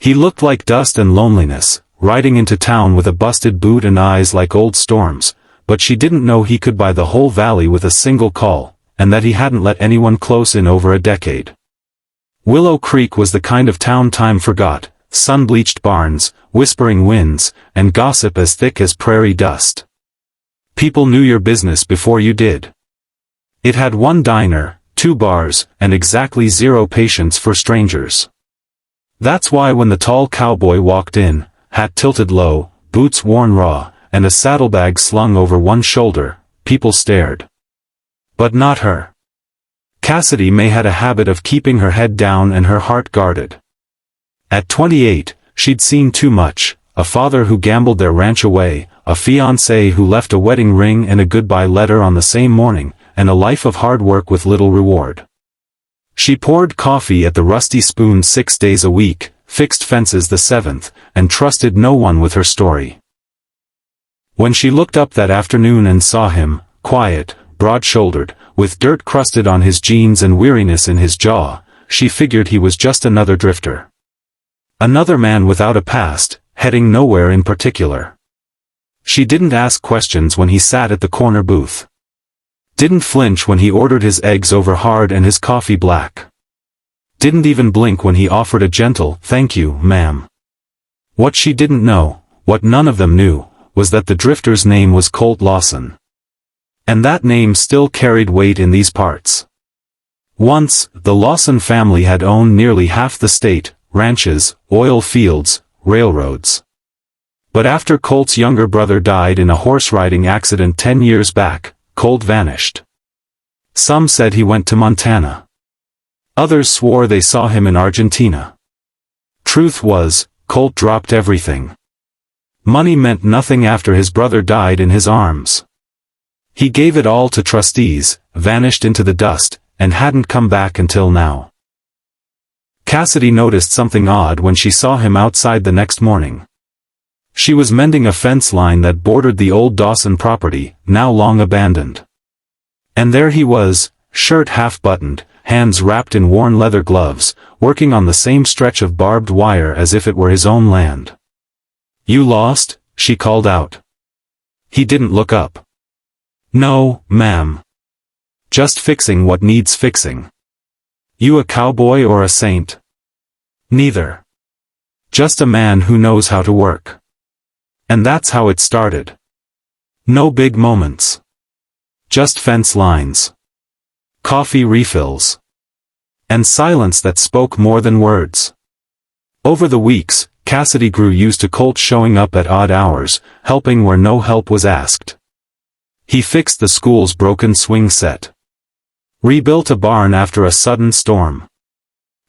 He looked like dust and loneliness, riding into town with a busted boot and eyes like old storms, but she didn't know he could buy the whole valley with a single call, and that he hadn't let anyone close in over a decade. Willow Creek was the kind of town time forgot, sun-bleached barns, whispering winds, and gossip as thick as prairie dust. People knew your business before you did. It had one diner, 2 bars, and exactly 0 patience for strangers. That's why when the tall cowboy walked in, hat tilted low, boots worn raw, and a saddlebag slung over one shoulder, people stared. But not her. Cassidy May had a habit of keeping her head down and her heart guarded. At 28, she'd seen too much, a father who gambled their ranch away, a fiancé who left a wedding ring and a goodbye letter on the same morning, and a life of hard work with little reward. She poured coffee at the Rusty Spoon 6 days a week, fixed fences the 7th, and trusted no one with her story. When she looked up that afternoon and saw him, quiet, broad-shouldered, with dirt crusted on his jeans and weariness in his jaw, she figured he was just another drifter. Another man without a past, heading nowhere in particular. She didn't ask questions when he sat at the corner booth. Didn't flinch when he ordered his eggs over hard and his coffee black. Didn't even blink when he offered a gentle, "Thank you, ma'am." What she didn't know, what none of them knew, was that the drifter's name was Colt Lawson. And that name still carried weight in these parts. Once, the Lawson family had owned nearly half the state, ranches, oil fields, railroads. But after Colt's younger brother died in a horse-riding accident 10 years back, Colt vanished. Some said he went to Montana. Others swore they saw him in Argentina. Truth was, Colt dropped everything. Money meant nothing after his brother died in his arms. He gave it all to trustees, vanished into the dust, and hadn't come back until now. Cassidy noticed something odd when she saw him outside the next morning. She was mending a fence line that bordered the old Dawson property, now long abandoned. And there he was, shirt half-buttoned, hands wrapped in worn leather gloves, working on the same stretch of barbed wire as if it were his own land. "You lost?" she called out. He didn't look up. "No, ma'am. Just fixing what needs fixing." "You a cowboy or a saint?" "Neither. Just a man who knows how to work." And that's how it started. No big moments. Just fence lines. Coffee refills. And silence that spoke more than words. Over the weeks, Cassidy grew used to Colt showing up at odd hours, helping where no help was asked. He fixed the school's broken swing set. Rebuilt a barn after a sudden storm.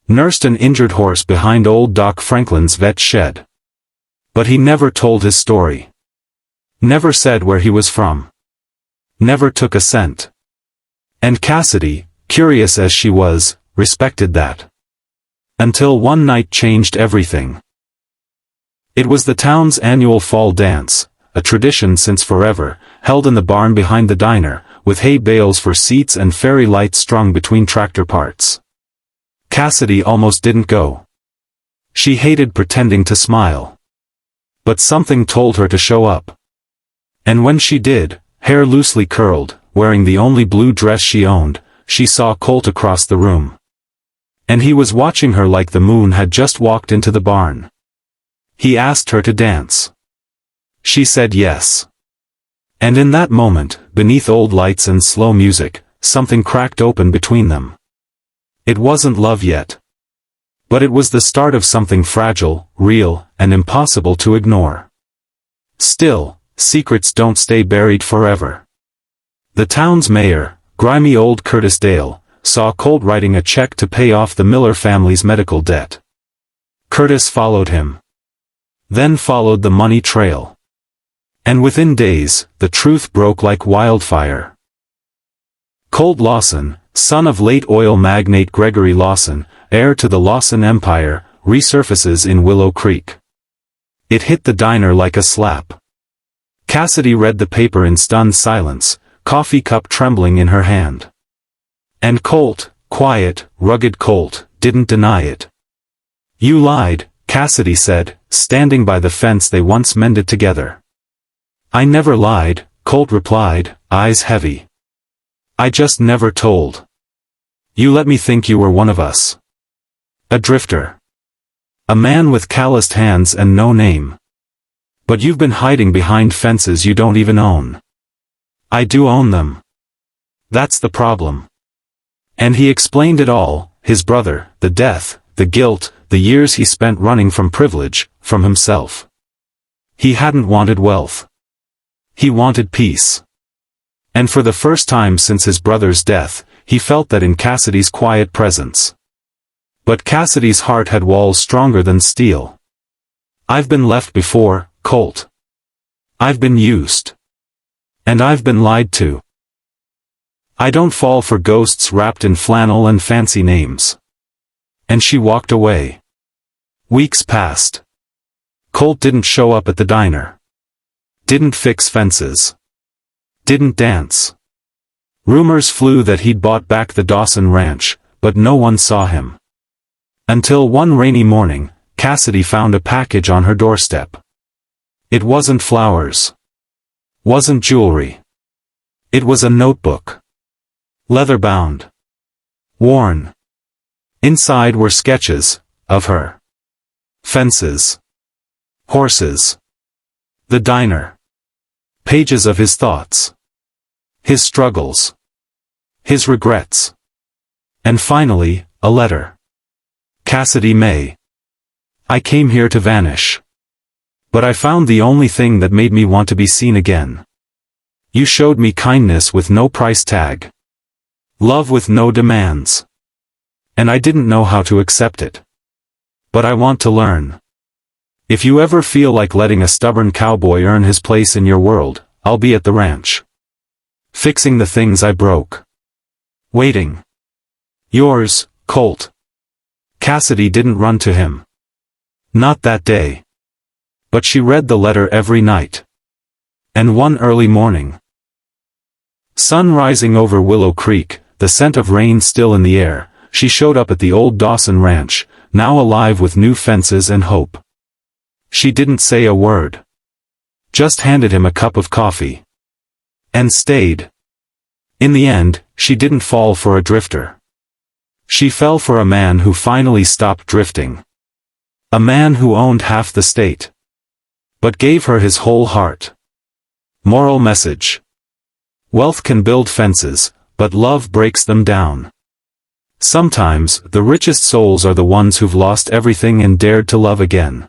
Nursed an injured horse behind old Doc Franklin's vet shed. But he never told his story. Never said where he was from. Never took a cent. And Cassidy, curious as she was, respected that. Until one night changed everything. It was the town's annual fall dance, a tradition since forever, held in the barn behind the diner, with hay bales for seats and fairy lights strung between tractor parts. Cassidy almost didn't go. She hated pretending to smile. But something told her to show up. And when she did, hair loosely curled, wearing the only blue dress she owned, she saw Colt across the room. And he was watching her like the moon had just walked into the barn. He asked her to dance. She said yes. And in that moment, beneath old lights and slow music, something cracked open between them. It wasn't love yet. But it was the start of something fragile, real, and impossible to ignore. Still, secrets don't stay buried forever. The town's mayor, grimy old Curtis Dale, saw Colt writing a check to pay off the Miller family's medical debt. Curtis followed him. Then followed the money trail. And within days, the truth broke like wildfire. Colt Lawson, son of late oil magnate Gregory Lawson, heir to the Lawson Empire, resurfaces in Willow Creek. It hit the diner like a slap. Cassidy read the paper in stunned silence, coffee cup trembling in her hand. And Colt, quiet, rugged Colt, didn't deny it. "You lied," Cassidy said, standing by the fence they once mended together. I never lied, Colt replied, eyes heavy. I just never told. You let me think you were one of us. A drifter. A man with calloused hands and no name. But you've been hiding behind fences you don't even own. I do own them. That's the problem. And he explained it all, his brother, the death, the guilt, the years he spent running from privilege, from himself. He hadn't wanted wealth. He wanted peace. And for the first time since his brother's death, he felt that in Cassidy's quiet presence. But Cassidy's heart had walls stronger than steel. I've been left before, Colt. I've been used. And I've been lied to. I don't fall for ghosts wrapped in flannel and fancy names. And she walked away. Weeks passed. Colt didn't show up at the diner. Didn't fix fences. Didn't dance. Rumors flew that he'd bought back the Dawson Ranch, but no one saw him. Until one rainy morning, Cassidy found a package on her doorstep. It wasn't flowers. Wasn't jewelry. It was a notebook. Leather-bound. Worn. Inside were sketches, of her. Fences. Horses. The diner. Pages of his thoughts. His struggles. His regrets. And finally, a letter. Cassidy May. I came here to vanish. But I found the only thing that made me want to be seen again. You showed me kindness with no price tag. Love with no demands. And I didn't know how to accept it. But I want to learn. If you ever feel like letting a stubborn cowboy earn his place in your world, I'll be at the ranch. Fixing the things I broke. Waiting. Yours, Colt. Cassidy didn't run to him. Not that day. But she read the letter every night. And one early morning. Sun rising over Willow Creek, the scent of rain still in the air, she showed up at the old Dawson Ranch, now alive with new fences and hope. She didn't say a word. Just handed him a cup of coffee. And stayed. In the end, she didn't fall for a drifter. She fell for a man who finally stopped drifting. A man who owned half the state. But gave her his whole heart. Moral message. Wealth can build fences, but love breaks them down. Sometimes, the richest souls are the ones who've lost everything and dared to love again.